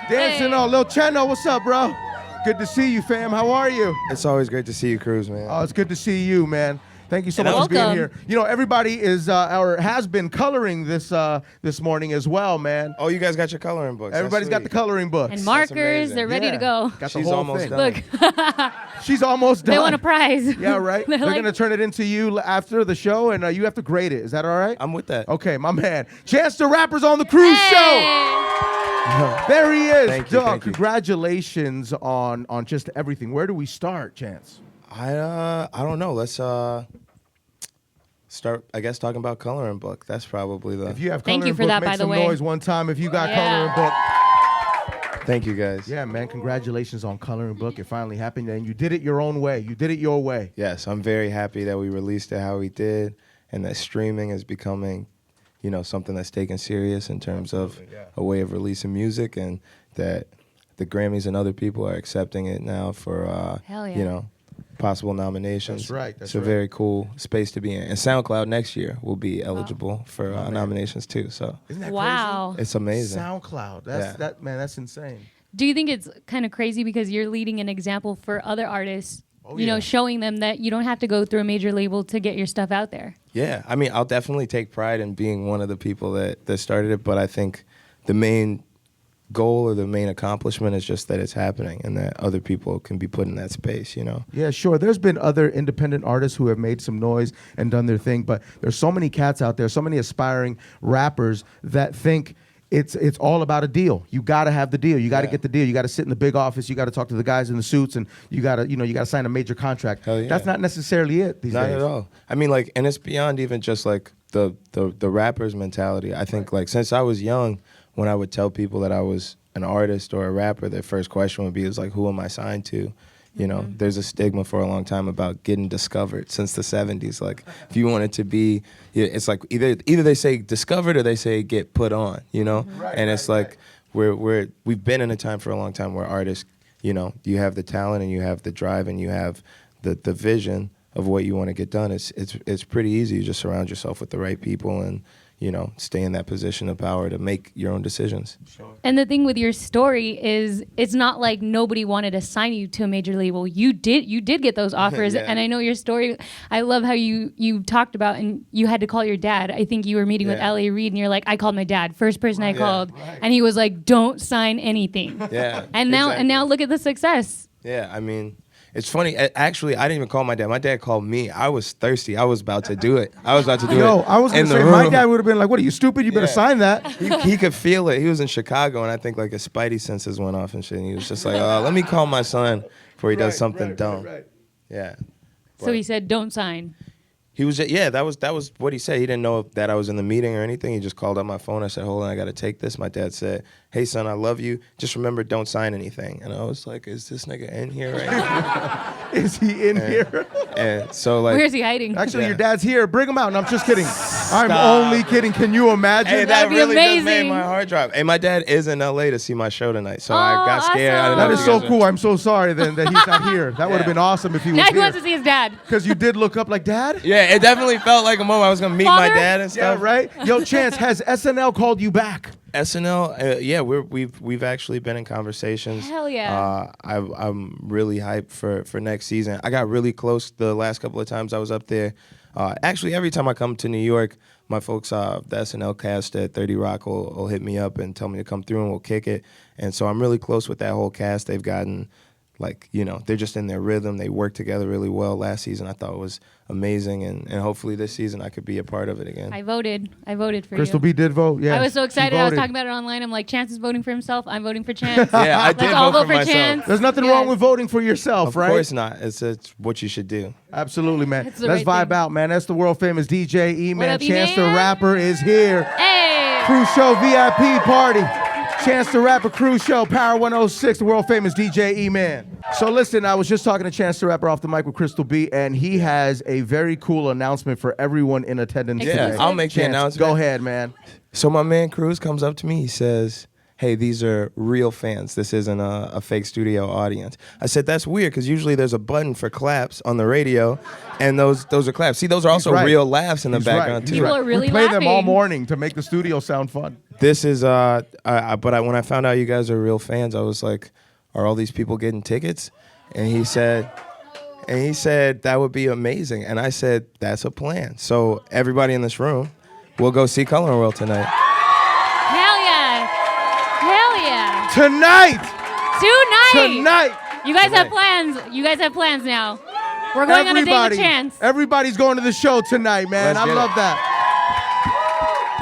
Dancing on Lil Cheno, what's up, bro? Good to see you, fam. How are you? It's always great to see you, Cruz, man. Oh, it's good to see you, man. Thank you so much for Welcome. being here. You know, everybody is or has been coloring this this morning as well, man. Oh, you guys got your coloring books. Everybody's got the coloring books. And markers, amazing. they're ready to go. Got the She's whole almost thing. done. Look, She's almost done. they want a prize. Yeah, right. They're like- gonna turn it into you after the show, and you have to grade it. Is that all right? I'm with that. Okay, my man. Chance the Rapper's on the Cruz Show. There he is. Thank you, Dog, thank you. congratulations on just everything. Where do we start, Chance? I don't know. Let's start, I guess, talking about coloring book. That's probably the. If you have Thank coloring you for book, that, make by the some way. noise one time. If you got Yeah. coloring book. Thank you, guys. Yeah, man. Congratulations on coloring book. It finally happened, and you did it your own way. You did it your way. Yes, I'm very happy that we released it how we did, and that streaming is becoming, you know, something that's taken serious in terms of a way of releasing music, and that the Grammys and other people are accepting it now for, Hell yeah. you know, possible nominations. That's right, that's it's a right. very cool space to be in. And SoundCloud next year will be eligible for nominations too. So Isn't that Wow. it's crazy? amazing. SoundCloud. Yeah. That's insane. Do you think it's kind of crazy because you're leading an example for other artists, Oh, you know, yeah. showing them that you don't have to go through a major label to get your stuff out there? Yeah, I mean, I'll definitely take pride in being one of the people that started it, but I think the main goal or the main accomplishment is just that it's happening and that other people can be put in that space, you know? Yeah, sure. There's been other independent artists who have made some noise and done their thing, but there's so many cats out there, so many aspiring rappers that think it's all about a deal. You got to have the deal. You got to Yeah. get the deal. You got to sit in the big office. You got to talk to the guys in the suits, and you got to sign a major contract. Hell yeah. That's not necessarily it these Not days. at all. I mean, like, and it's beyond even just like the rapper's mentality. I think like since I was young, when I would tell people that I was an artist or a rapper, their first question would be, is like, who am I signed to? You know, there's a stigma for a long time about getting discovered since the 70s. Like, if you wanted to be, it's like either they say discovered or they say get put on, you know? And it's like we've been in a time for a long time where artists, you know, you have the talent and you have the drive and you have the vision of what you want to get done. It's pretty easy. You just surround yourself with the right people and, you know, stay in that position of power to make your own decisions. And the thing with your story is it's not like nobody wanted to sign you to a major label. You did get those offers. Yeah. And I know your story. I love how you talked about and you had to call your dad. I think you were meeting with Yeah. L.A. Reid and you're like, I called my dad. First person I Yeah. called. And he was like, don't sign anything. Yeah. And now exactly. look at the success. Yeah, I mean, it's funny. Actually, I didn't even call my dad. My dad called me. I was thirsty. I was about to do it. I was I in the say room. my dad would have been like, "What are you stupid? You better Yeah. sign that." He could feel it. He was in Chicago, and I think like his spidey senses went off and shit. And he was just like, let me call my son before he does something dumb. Yeah. So he said, don't sign. He was that was what he said. He didn't know that I was in the meeting or anything. He just called up my phone. I said, hold on, I got to take this. My dad said, hey, son, I love you. Just remember, don't sign anything. And I was like, is this nigga in here right now? Is he in here? And so like, Where's he hiding? Actually, Yeah. your dad's here. Bring him out. No, I'm just kidding. I'm only kidding. Can you imagine? hey, that That'd be really just amazing. made my heart drop. Hey, my dad is in LA to see my show tonight. So I got scared. I didn't know That if is you so guys cool. I'm so sorry then that he's not here. That would have been awesome if he was Now he wants here. to see his dad. Because you did look up like, Dad? Yeah, it definitely felt like a moment I was gonna meet my Father? dad and Yeah, stuff. right? Yo, Chance, has SNL called you back? SNL, yeah, we've actually been in conversations. Hell yeah. I'm really hyped for next season. I got really close the last couple of times I was up there. Actually, every time I come to New York, my folks, the SNL cast at 30 Rock will hit me up and tell me to come through and we'll kick it. And so I'm really close with that whole cast. They've gotten, like, you know, they're just in their rhythm. They work together really well. Last season I thought it was amazing, and hopefully this season I could be a part of it again. I voted for Crystal you. B did vote. Yeah. I was so she excited. I was voted. talking about it online. I'm like, Chance is voting for himself. I'm voting for Chance. Yeah, I did Let's all vote vote for myself. Chance. There's nothing Yes. wrong with voting for yourself, Of right? course not. It's what you should do. Absolutely, man. It's the Let's right vibe thing. out, man. That's the world famous DJ E-Man. up, Chance the E-Man? Rapper is here. Hey. Cruz Show VIP party. Chance the Rapper, Cruz Show, Power 106, the world famous DJ E-Man. So listen, I was just talking to Chance the Rapper off the mic with Crystal B, and he has a very cool announcement for everyone in attendance Yeah, today. I'll make the Chance, announcement. go ahead, man. So my man Cruz comes up to me. He says, hey, these are real fans. This isn't a fake studio audience. I said, that's weird, because usually there's a button for claps on the radio, and those are claps. See, those are also real laughs in the background, too. People are really we play them all laughing. morning to make the studio sound fun. This is, when I found out you guys are real fans, I was like, are all these people getting tickets? And he said that would be amazing. And I said, that's a plan. So everybody in this room will go see Coloring World tonight. Hell yeah. Hell yeah. Tonight. You guys have plans. You guys have plans now. We're going on a date with Chance. Everybody's going to the show tonight, man. Let's I love that.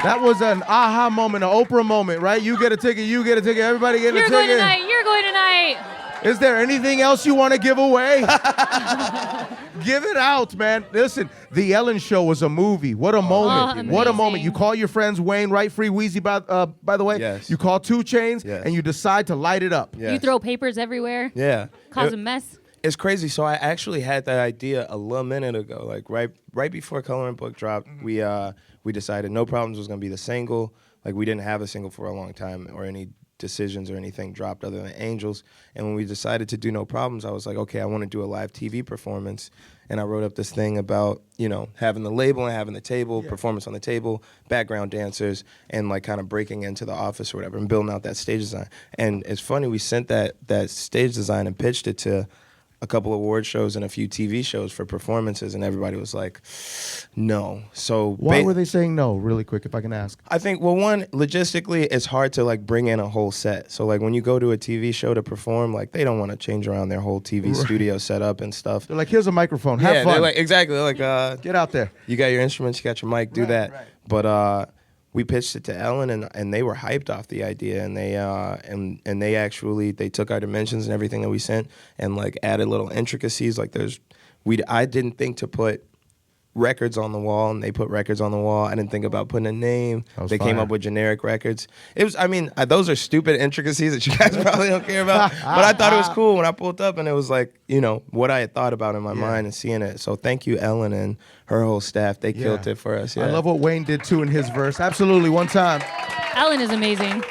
That was an aha moment, an Oprah moment, right? You get a ticket, you get a ticket, everybody get a ticket. You're going tonight. Is there anything else you want to give away? Give it out, man. Listen, The Ellen Show was a movie. What a moment. What a moment. You call your friends Wayne, right? Free Wheezy, by the way. Yes. You call 2 Chainz, yes. and you decide to light it up. Yes. You throw papers everywhere. Yeah. Cause a mess. It's crazy. So I actually had that idea a little minute ago. Like right before Coloring Book dropped, we decided No Problems was going to be the single. Like, we didn't have a single for a long time, or any decisions or anything dropped other than Angels. And when we decided to do No Problems, I was like, okay, I want to do a live TV performance. And I wrote up this thing about, having the label and having the table, performance on the table, background dancers, and like kind of breaking into the office or whatever and building out that stage design. And it's funny, we sent that stage design and pitched it to a couple of award shows and a few TV shows for performances, and everybody was like, no. So why were they saying no, really quick, if I can ask? I think, well, one, logistically, it's hard to like bring in a whole set. So like when you go to a TV show to perform, like they don't want to change around their whole TV studio setup and stuff. They're like, here's a microphone, have fun. They're like, exactly. They're like, get out there. You got your instruments, you got your mic, do that. Right. But we pitched it to Ellen, and they were hyped off the idea, and they actually took our dimensions and everything that we sent and like added little intricacies. Like I didn't think to put records on the wall, and they put records on the wall. I didn't think about putting a name. They came up with generic records. It was, those are stupid intricacies that you guys probably don't care about. But I thought it was cool when I pulled up, and it was like, what I had thought about in my mind and seeing it. So thank you, Ellen, and her whole staff. They killed it for us. Yeah. I love what Wayne did too in his verse. Absolutely, one time. Ellen is amazing.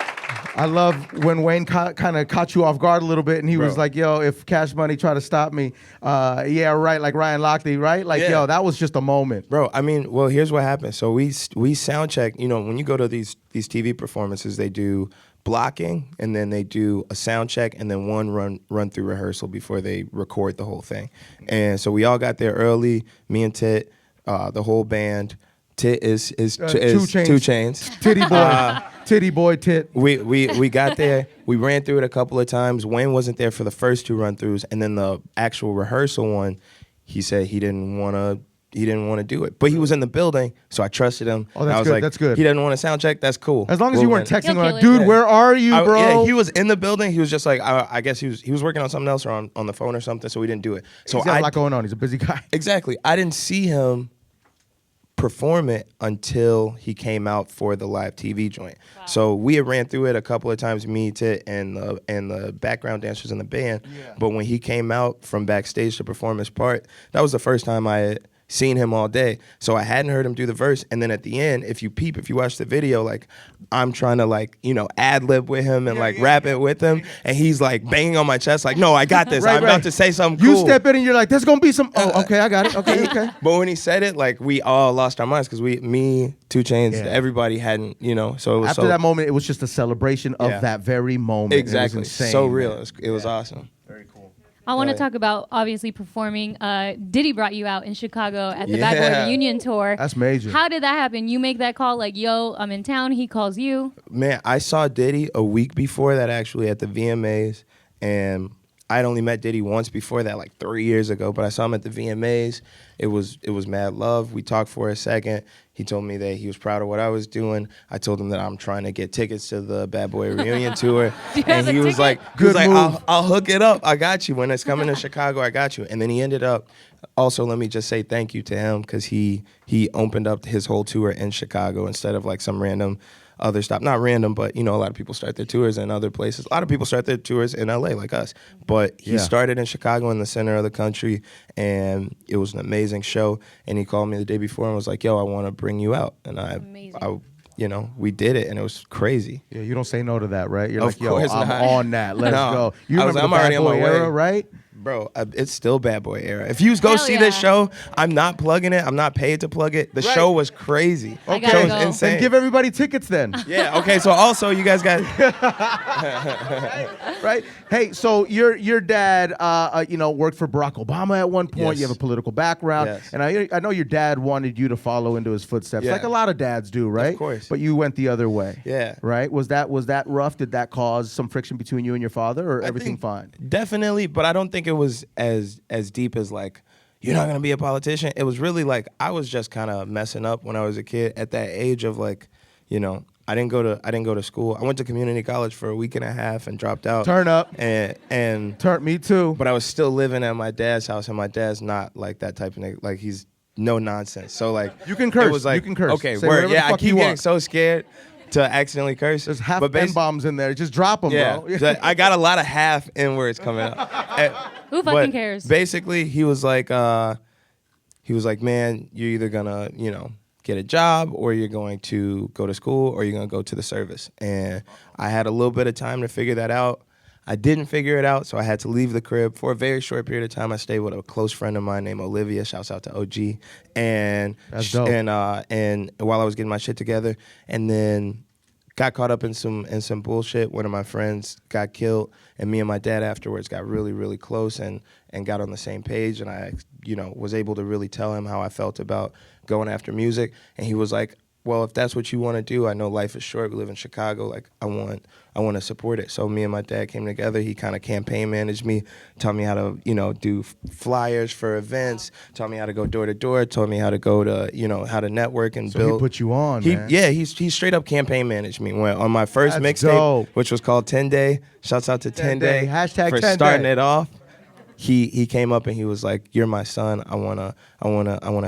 I love when Wayne kind of caught you off guard a little bit, and he was like, yo, if Cash Money try to stop me, yeah, right, like Ryan Lochte, right? Like, yo, that was just a moment. Bro, well, here's what happened. So we sound check, when you go to these TV performances, they do blocking, and then they do a sound check, and then one run through rehearsal before they record the whole thing. And so we all got there early, me and Tit, the whole band. Tit is 2 Chainz. Titty boy. Titty boy, Tit. We got there. We ran through it a couple of times. Wayne wasn't there for the first 2 run-throughs, and then the actual rehearsal one, he said he didn't want to do it. But he was in the building, so I trusted him. Oh, that's I was good. like, that's good. He doesn't want to sound check. That's cool. As long as you weren't texting He'll like, dude, where are you, bro? Yeah, he was in the building. He was just like, I guess he was working on something else or on the phone or something, so we didn't do it. So he's got a lot going on. He's a busy guy. Exactly. I didn't see him perform it until he came out for the live TV joint. Wow. So we had ran through it a couple of times, me, Tit, and the background dancers in the band. Yeah. But when he came out from backstage to perform his part, that was the first time I had seen him all day. So I hadn't heard him do the verse. And then at the end, if you watch the video, like I'm trying to ad lib with him and rap it with him. And he's like banging on my chest like, no, I got this. I'm about to say something cool. You step in and you're like, there's going to be some, okay, I got it. Okay. But when he said it, like we all lost our minds because me, 2 Chainz, everybody hadn't, so it was After that moment, it was just a celebration of that very moment. Exactly. It was insane. So real. It was awesome. Very cool. I want to talk about obviously performing. Diddy brought you out in Chicago at the Bad Boy Reunion tour. That's major. How did that happen? You make that call like, yo, I'm in town. He calls you. Man, I saw Diddy a week before that actually at the VMAs, and I'd only met Diddy once before that, like 3 years ago, but I saw him at the VMAs. It was mad love. We talked for a second. He told me that he was proud of what I was doing. I told him that I'm trying to get tickets to the Bad Boy Reunion tour. And he was like, I'll hook it up. I got you. When it's coming to Chicago, I got you. And then he ended up, also let me just say thank you to him because he opened up his whole tour in Chicago instead of like some random other stop. Not random, but a lot of people start their tours in other places. A lot of people start their tours in LA like us. But he started in Chicago in the center of the country, and it was an amazing show. And he called me the day before and was like, yo, I want to bring you out. And I you know, we did it, and it was crazy. Yeah, you don't say no to that, right? You're Of like, yo, course I'm not. on that. Let's No. go. You I was- remember I'm the Bad already on Boy my way. era, right? Bro, it's still Bad Boy era. If you go Hell see yeah. this show, I'm not plugging it. I'm not paid to plug it. The Right. show was crazy. I The gotta show was go. insane. Then give everybody tickets then. Yeah. Okay. So also, you guys got. Right? Hey, so your dad, you know, worked for Barack Obama at one point. Yes. You have a political background, Yes. and I know your dad wanted you to follow into his footsteps, Yeah. like a lot of dads do, right? Of course. But you went the other way. Yeah. Right? Was that rough? Did that cause some friction between you and your father, or I everything think fine? Definitely, but I don't think it was as deep as like, you're not gonna be a politician. It was really like I was just kind of messing up when I was a kid at that age of like, you know, I didn't go to school. I went to community college for a week and a half and dropped out. Turn up. And Turn me too. but I was still living at my dad's house, and my dad's not like that type of nigga. Like he's no nonsense. So like You can curse. It was like, You can curse. Okay, Say word. whatever the Yeah, I fuck keep you getting want. so scared to accidentally curse. There's half But N-bombs in there. Just drop them, yeah, bro. so I got a lot of half N-words coming out. Who But fucking cares? Basically, he was like, man, you're either gonna, you know, get a job, or you're going to go to school, or you're gonna go to the service. And I had a little bit of time to figure that out. I didn't figure it out, so I had to leave the crib for a very short period of time. I stayed with a close friend of mine named Olivia. Shouts out to OG. And That's dope. And while I was getting my shit together, and then got caught up in some bullshit. One of my friends got killed, and me and my dad afterwards got really, really close and got on the same page. And I, you know, was able to really tell him how I felt about going after music. And he was like, well, if that's what you want to do, I know life is short. We live in Chicago. Like, I want to support it. So me and my dad came together. He kind of campaign managed me, taught me how to, you know, do flyers for events, taught me how to go door to door, taught me how to go to, you know, how to network and So build. he put you on, man. Yeah, he straight up campaign managed me. When on my first That's mixtape, dope. which was called 10 Day, shouts out to 10 Day. Hashtag for 10 starting Day. it off. He came up and he was like, "You're my son. I wanna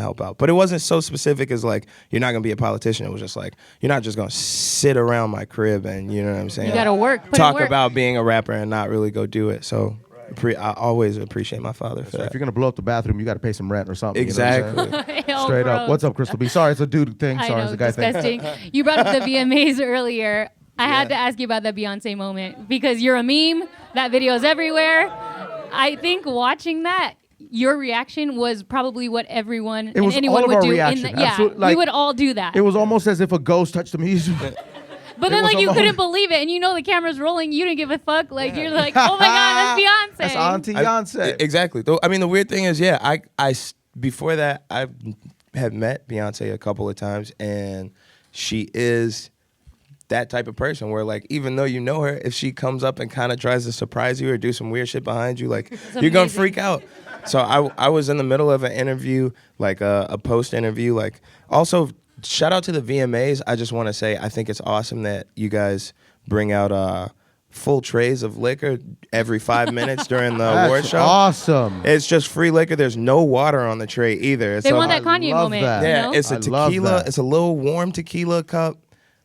help out." But it wasn't so specific as like, "You're not gonna be a politician." It was just like, "You're not just gonna sit around my crib and, you know what I'm saying, You gotta work. Put in talk work. about being a rapper and not really go do it." So I always appreciate my father for So that. if you're gonna blow up the bathroom, you got to pay some rent or something. you know what I'm Exactly. saying? Hell, Straight up. gross. What's up, Crystal B? Sorry, it's a dude thing. I Sorry, know, it's a guy thing. disgusting. You brought up the VMAs earlier. I had to ask you about that Beyonce moment because you're a meme. That video's everywhere. I think watching that, your reaction was probably what everyone It and was anyone all of would our do. reaction. Yeah, Absolute- we like, would all do that. It was almost as if a ghost touched the music. But then, was like, you almost- couldn't believe it, and you know the camera's rolling. You didn't give a fuck. Like, you're like, oh my god, that's Beyonce. That's Auntie Beyonce. Exactly. Though, I mean, the weird thing is, yeah, before that, I had met Beyonce a couple of times, and she is that type of person where, like, even though you know her, if she comes up and kind of tries to surprise you or do some weird shit behind you, like, you're gonna amazing. freak out. So I was in the middle of an interview, like a post interview, like, also shout out to the VMAs. I just want to say I think it's awesome that you guys bring out full trays of liquor every 5 minutes during the award That's show. awesome. It's just free liquor. There's no water on the tray either. It's They a- want that Kanye love moment. that. You Yeah, know? it's a I love tequila. that. It's a little warm tequila cup,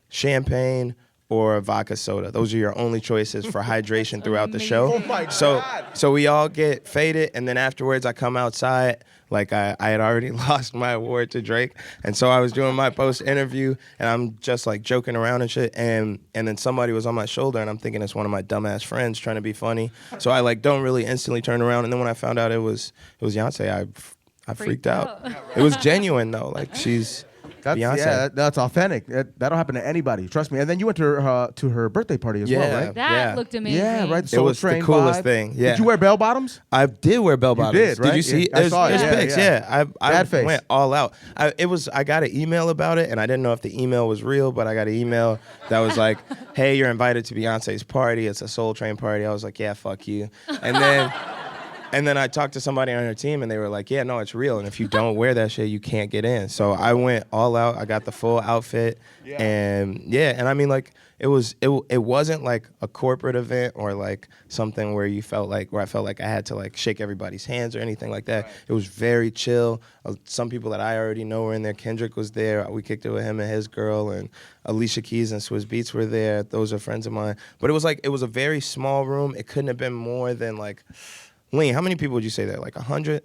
champagne, or a vodka soda. Those are your only choices for hydration throughout the show. amazing. Oh my so, God. so we all get faded, and then afterwards I come outside. Like I had already lost my award to Drake, and so I was doing my post interview, and I'm just like joking around and shit, and then somebody was on my shoulder, and I'm thinking it's one of my dumbass friends trying to be funny. So I like don't really instantly turn around, and then when I found out it was Beyonce, I freaked out. It was genuine though, like she's Beyonce. Yeah, that's authentic. That'll happen to anybody. Trust me. And then you went to her birthday party as well, Yeah. right? That Yeah. looked amazing. Yeah, right. It was the Train coolest vibe. thing, yeah. Did you wear bell bottoms? I did wear bell bottoms. did, right? you see? Yeah, I There's, saw it. there's Yeah, pics. yeah. Yeah, I Bad face. went all out. I got an email about it, and I didn't know if the email was real, but I got an email that was like, "Hey, you're invited to Beyonce's party. It's a Soul Train party." I was like, "Yeah, fuck you." And then I talked to somebody on her team, and they were like, "Yeah, no, it's real. And if you don't wear that shit, you can't get in." So I went all out. I got the full outfit, and I mean, like, it wasn't like a corporate event or like something where I felt like I had to like shake everybody's hands or anything like that. It was very chill. Some people that I already know were in there. Kendrick was there. We kicked it with him and his girl, and Alicia Keys and Swizz Beatz were there. Those are friends of mine. But it was a very small room. It couldn't have been more than like. Lean, how many people would you say there? Like 100?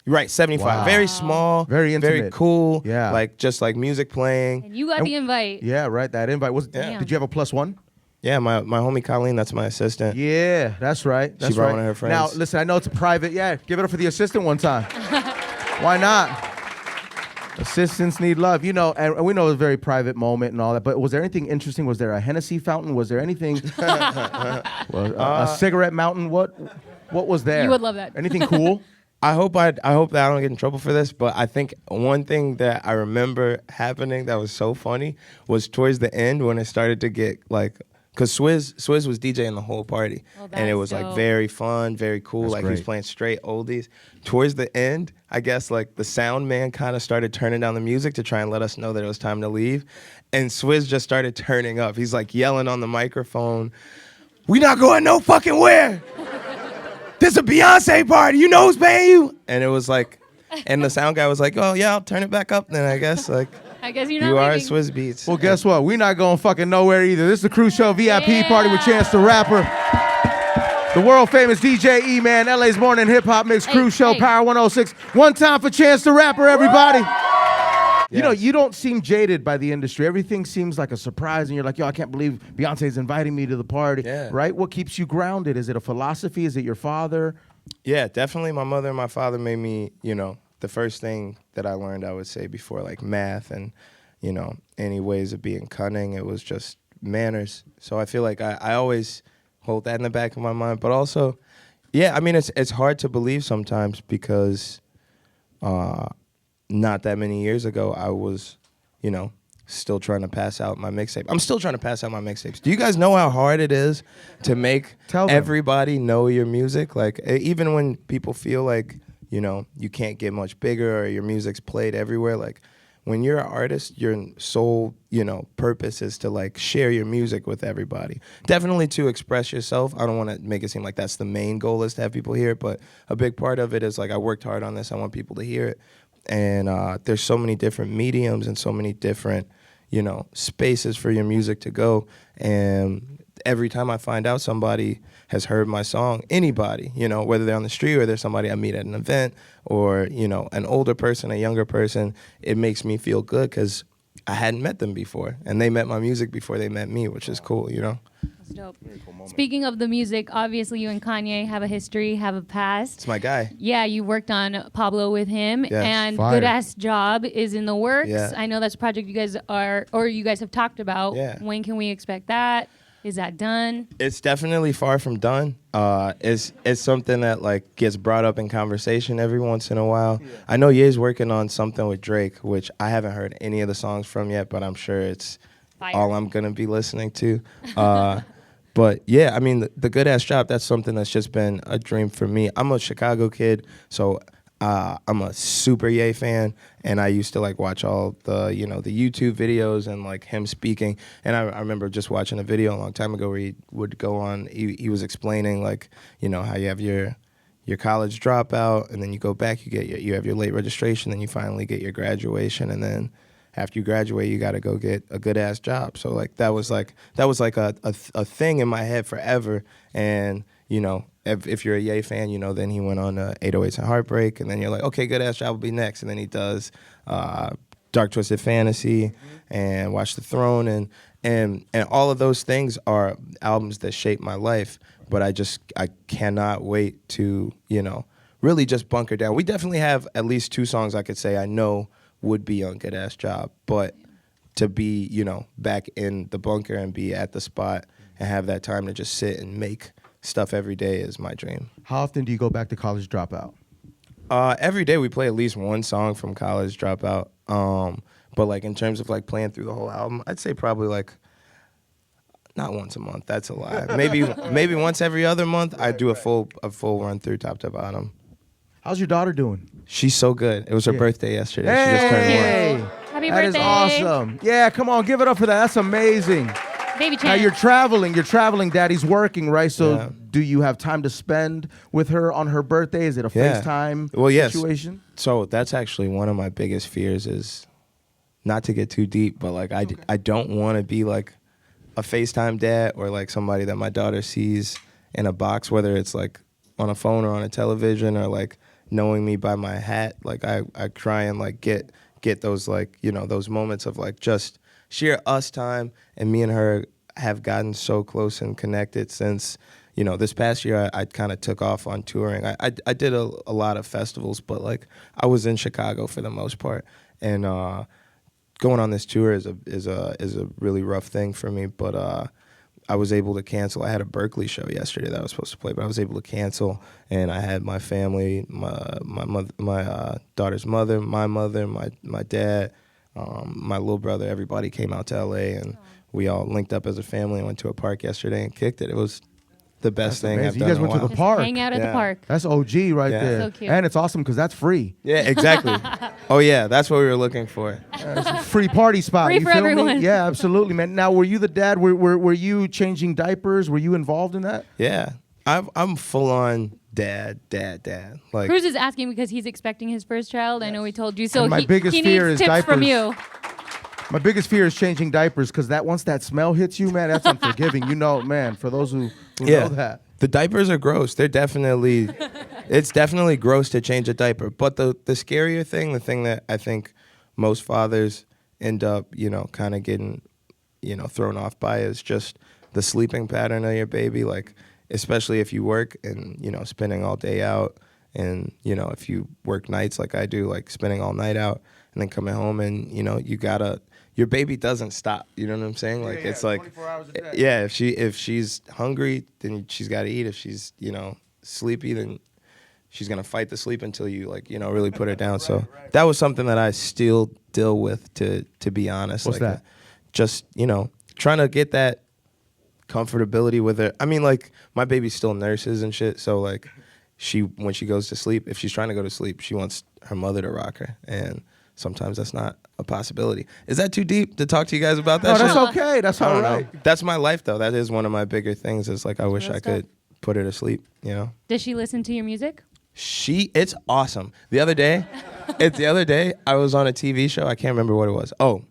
Right, 75. Wow. Very small, Very very intimate. cool. Yeah. Like just like music playing. And you got the invite. Yeah, right. That invite was. Damn. Did you have a +1? Yeah, my homie Colleen, that's my assistant. Yeah, that's right. That's brought right. one of her friends. Now, listen, I know it's a private. Yeah, give it up for the assistant one time. Why not? Assistants need love, you know, and we know it was a very private moment and all that. But was there anything interesting? Was there a Hennessy fountain? Was there anything? A cigarette mountain? What was there? You would love that. Anything cool? I hope that I don't get in trouble for this, but I think one thing that I remember happening that was so funny was towards the end when it started to get like, cause Swizz was DJing the whole party, and it was dope. like very fun, very cool. That's like he was great. playing straight oldies. Towards the end, I guess like the sound man kind of started turning down the music to try and let us know that it was time to leave, and Swizz just started turning up. He's like yelling on the microphone, "We not going no fucking where. This a Beyonce party. You know who's paying you?" And it was like, and the sound guy was like, "Oh yeah, I'll turn it back up then, I guess." Like, I guess you're not you are leaving. Swizz Beats. Well, guess what? We're not going fucking nowhere either. This is the Cruz Show VIP party with Chance the Rapper. The world famous DJ E-Man, LA's morning hip hop mix, Hey, Cruz Show, hey. Power 106. One time for Chance the Rapper, everybody. You know, Yes. you don't seem jaded by the industry. Everything seems like a surprise, and you're like, yo, I can't believe Beyonce's inviting me to the party. Yeah. Right? What keeps you grounded? Is it a philosophy? Is it your father? Yeah, definitely. My mother and my father made me, you know, the first thing that I learned, I would say, before like math and, you know, any ways of being cunning, it was just manners. So I feel like I always hold that in the back of my mind. But also, yeah, I mean, it's hard to believe sometimes because not that many years ago, I was, you know, still trying to pass out my mixtape. I'm still trying to pass out my mixtapes. Do you guys know how hard it is to make Tell them. everybody know your music? Like, even when people feel like, you know, you can't get much bigger or your music's played everywhere, like, when you're an artist, your sole, you know, purpose is to, like, share your music with everybody. Definitely to express yourself. I don't want to make it seem like that's the main goal is to have people hear it, but a big part of it is, like, I worked hard on this. I want people to hear it. And there's so many different mediums and so many different, you know, spaces for your music to go. And every time I find out somebody has heard my song, anybody, you know, whether they're on the street or they're somebody I meet at an event or, you know, an older person, a younger person, it makes me feel good because I hadn't met them before. And they met my music before they met me, which is cool, you know? That's dope. Speaking of the music, obviously you and Kanye have a history, have a past. It's my guy. Yeah, you worked on Pablo with him, Yes. and Fire. Good Ass Job is in the works. Yeah. I know that's a project you guys have talked about. Yeah. When can we expect that? Is that done? It's definitely far from done. It's something that like gets brought up in conversation every once in a while. Yeah. I know Ye's working on something with Drake, which I haven't heard any of the songs from yet, but I'm sure it's Fire. all I'm gonna be listening to. But yeah, I mean the Good Ass Job, that's something that's just been a dream for me. I'm a Chicago kid, so I'm a super Ye fan, and I used to like watch all the, you know, the YouTube videos and like him speaking. And I remember just watching a video a long time ago where he would go on. He was explaining like, you know, how you have your college dropout, and then you go back, you have your late registration, then you finally get your graduation, and then after you graduate, you got to go get a good ass job. So like that was like a thing in my head forever. And you know, if you're a Ye fan, you know, then he went on 808s and Heartbreak, and then you're like, okay, Good Ass Job will be next, and then he does Dark Twisted Fantasy and Watch the Throne, and all of those things are albums that shaped my life. But I cannot wait to, you know, really just bunker down. We definitely have at least 2 songs I could say I know would be on Good Ass Job, but to be, you know, back in the bunker and be at the spot and have that time to just sit and make stuff every day is my dream. How often do you go back to College Dropout? Every day we play at least one song from College Dropout. But like in terms of like playing through the whole album, I'd say probably like not once a month. That's a lie. Maybe once every other month. I do a full run through top to bottom. How's your daughter doing? She's so good. It was her birthday yesterday. She just Hey! turned 1. Happy That is birthday. awesome. Yeah, come on, give it up for that. That's amazing. Baby Now Chan. you're traveling, Daddy's working, right? So Yeah. do you have time to spend with her on her birthday? Is it a Yeah. FaceTime Well, yes. situation? So that's actually one of my biggest fears is not to get too deep, but like I don't want to be like a FaceTime dad or like somebody that my daughter sees in a box, whether it's like on a phone or on a television or like knowing me by my hat. Like I try and like get those like, you know, those moments of like just sheer us time, and me and her have gotten so close and connected since, you know, this past year I kind of took off on touring. I did a lot of festivals, but like I was in Chicago for the most part, and going on this tour is a really rough thing for me. But I was able to cancel. I had a Berkeley show yesterday that I was supposed to play, but I was able to cancel, and I had my family, my daughter's mother, my dad, my little brother. Everybody came out to LA, and we all linked up as a family and went to a park yesterday and kicked it. It was the best thing I've done. You guys in a went to while. the park. Hang out at the park. That's OG right there. So cute. And it's awesome because that's free. Yeah, exactly. Oh yeah, that's what we were looking for. It's a free party spot. Free You for feel me? everyone. Yeah, absolutely, man. Now, were you the dad? Were you changing diapers? Were you involved in that? Yeah, I'm full on dad. Like Cruz is asking because he's expecting his first child. I know we told you. So And my biggest he fear needs is tips from diapers. you. My biggest fear is changing diapers because once that smell hits you, man, that's unforgiving. You know, man, for those who know that. The diapers are gross. They're definitely, it's definitely gross to change a diaper. But the scarier thing, the thing that I think most fathers end up, you know, kind of getting, you know, thrown off by is just the sleeping pattern of your baby. Like, especially if you work and, you know, spending all day out, and, you know, if you work nights like I do, like spending all night out and then coming home and, you know, your baby doesn't stop. You know what I'm saying? Like it's like 24 hours a day. yeah, if she's hungry, then she's got to eat. If she's, you know, sleepy, then she's going to fight the sleep until you, like, you know, really put her down. So that was something that I still deal with, to be honest. What's like, that? Just, you know, trying to get that comfortability with her. I mean, like, my baby still nurses and shit, so like when she goes to sleep, if she's trying to go to sleep, she wants her mother to rock her, and sometimes that's not a possibility. Is that too deep to talk to you guys about that? No, shit? that's okay. That's I all don't right. know. That's my life, though. That is one of my bigger things. Is like I wish I could put her to sleep. You know. Does she listen to your music? It's awesome. The other day, I was on a TV show. I can't remember what it was. Oh,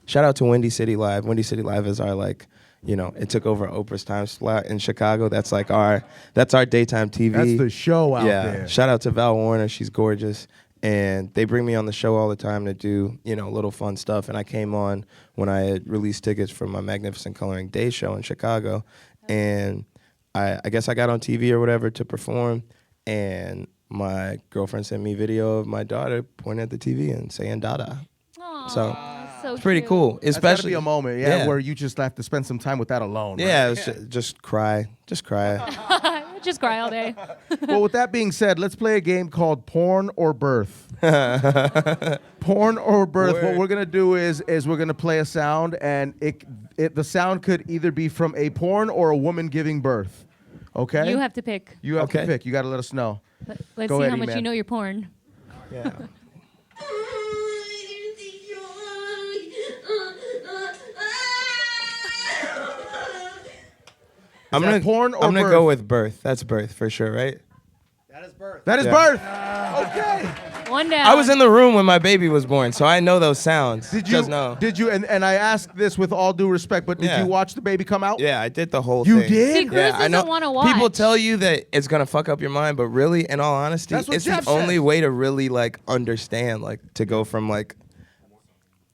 shout out to Windy City Live. Windy City Live is our, like, you know, it took over Oprah's time slot in Chicago. That's like that's our daytime TV. That's the show out there. Shout out to Val Warner. She's gorgeous. And they bring me on the show all the time to do, you know, little fun stuff. And I came on when I had released tickets for my Magnificent Coloring Day show in Chicago. And I guess I got on TV or whatever to perform. And my girlfriend sent me video of my daughter pointing at the TV and saying Dada. Aww, So it's pretty cute. cool. That's gotta Especially be a moment, where you just have to spend some time with that alone. Yeah, right? it was just cry. Just cry. Just cry all day. Well, with that being said, let's play a game called Porn or Birth. Porn or Birth. Word. What we're gonna do is we're gonna play a sound, and the sound could either be from a porn or a woman giving birth. Okay. You have to pick. You have to Okay. pick. You got to let us know. Let's Go see ahead, how much E-Man. you know your porn. Yeah. I'm that gonna porn or I'm gonna birth? go with birth. That's birth for sure, right? That is Yeah. birth. Okay. One down. I was in the room when my baby was born, so I know those sounds. Did Just you? know. Did you? And I ask this with all due respect, but did Yeah. you watch the baby come out? Yeah, I did the whole You thing. did? See, Cruz Yeah, I know. doesn't want to watch. People tell you that it's gonna fuck up your mind, but really, in all honesty, That's what it's Jeff the only says. way to really like understand, like to go from like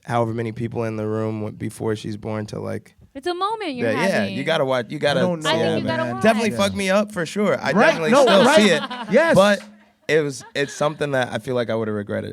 however many people in the room before she's born to like. It's a moment you're Yeah, having. you gotta watch. You gotta. I don't know, I think you man. gotta watch. Definitely Yeah. fucked me up for sure. I Right? definitely No, still right. see it. Yes. But it's something that I feel like I would have regretted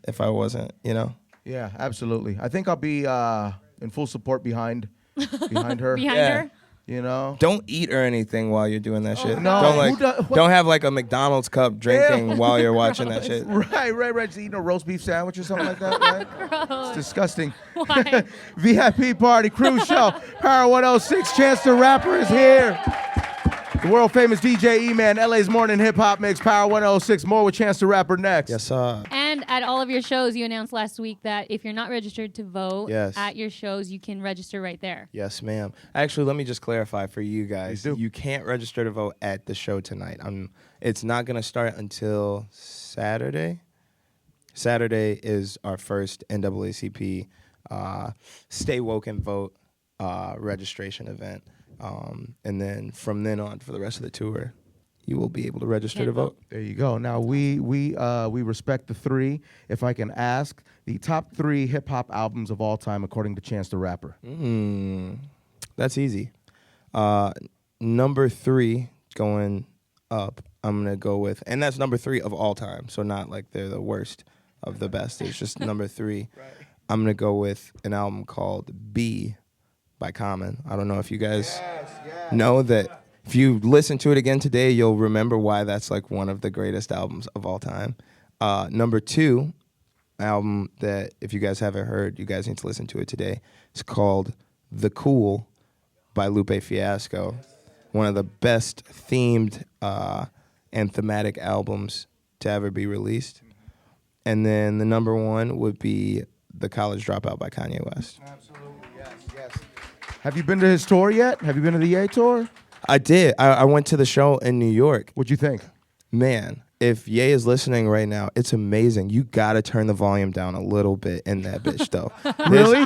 if I wasn't, you know. Yeah, absolutely. I think I'll be in full support behind her. Behind Yeah. her. You know. Don't eat or anything while you're doing that shit. no. Don't Who does- what? don't have like a McDonald's cup drinking Ew. while you're watching that shit. Right. Just eating a roast beef sandwich or something like that, right? Gross. It's disgusting. Why? VIP party, Cruz Show, Power 106, Chance the Rapper is here. The world famous DJ E-Man, LA's morning hip hop mix, Power 106. More with Chance the Rapper next. Yes, sir. And at all of your shows, you announced last week that if you're not registered to vote Yes. at your shows, you can register right there. Yes, ma'am. Actually, let me just clarify for you guys. Please do. You can't register to vote at the show tonight. It's not going to start until Saturday. Saturday is our first NAACP Stay Woke and Vote registration event. And then from then on, for the rest of the tour, you will be able to register to vote. There you go. Now we respect the three. If I can ask, the top 3 hip hop albums of all time according to Chance the Rapper. That's easy. Number 3 going up, I'm gonna go with, and that's number 3 of all time. So not like they're the worst of the best. It's just number 3. Right. I'm gonna go with an album called B by Common. I don't know if you guys know that. If you listen to it again today, you'll remember why that's like one of the greatest albums of all time. Number 2 album that if you guys haven't heard, you guys need to listen to it today. It's called The Cool by Lupe Fiasco. One of the best themed and thematic albums to ever be released. And then the number 1 would be The College Dropout by Kanye West. Absolutely, yes. Have you been to his tour yet? Have you been to the Ye tour? I did. I went to the show in New York. What'd you think? Man, if Ye is listening right now, it's amazing. You gotta turn the volume down a little bit in that bitch, though. Really?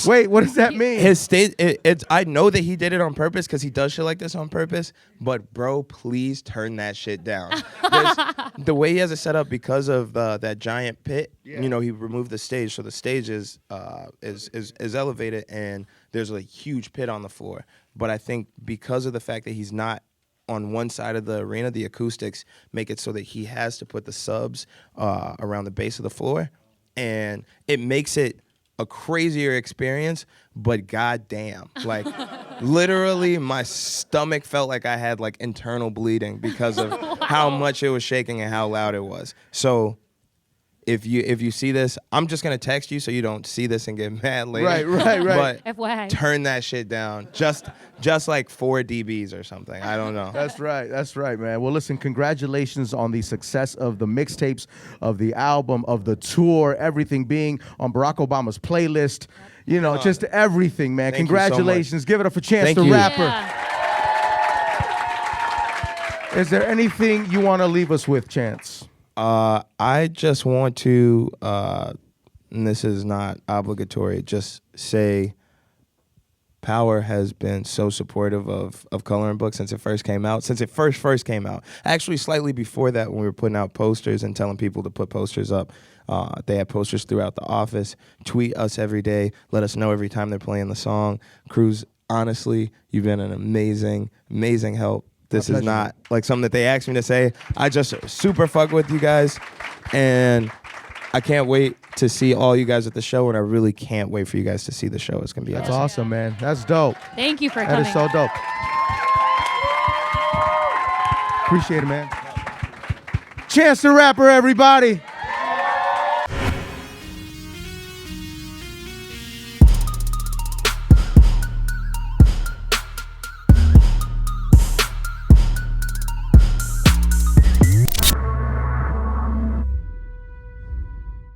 Wait, what does that mean? His stage, I know that he did it on purpose because he does shit like this on purpose. But bro, please turn that shit down. The way he has it set up because of that giant pit. Yeah. You know, he removed the stage, so the stage is elevated, and there's a huge pit on the floor. But I think because of the fact that he's not on one side of the arena, the acoustics make it so that he has to put the subs around the base of the floor. And it makes it a crazier experience, but goddamn, like literally my stomach felt like I had like internal bleeding because of how much it was shaking and how loud it was. So if you see this, I'm just gonna text you so you don't see this and get mad later. Right. But FYI. turn that shit down. Just like 4 dBs or something. I don't know. That's right, man. Well, listen, congratulations on the success of the mixtapes, of the album, of the tour, everything being on Barack Obama's playlist. You know, just everything, man. Congratulations. So give it up for Chance the Rapper. Yeah. Is there anything you want to leave us with, Chance? I just want to, and this is not obligatory, just say Power has been so supportive of Coloring Book since it first came out. Since it first came out. Actually, slightly before that, when we were putting out posters and telling people to put posters up, they had posters throughout the office. Tweet us every day. Let us know every time they're playing the song. Cruz, honestly, you've been an amazing help. This is not like something that they asked me to say. I just super fuck with you guys, and I can't wait to see all you guys at the show, and I really can't wait for you guys to see the show. It's gonna be That's awesome, man. That's dope. Thank you for coming. coming. That is so dope. Appreciate it, man. Chance the Rapper, everybody.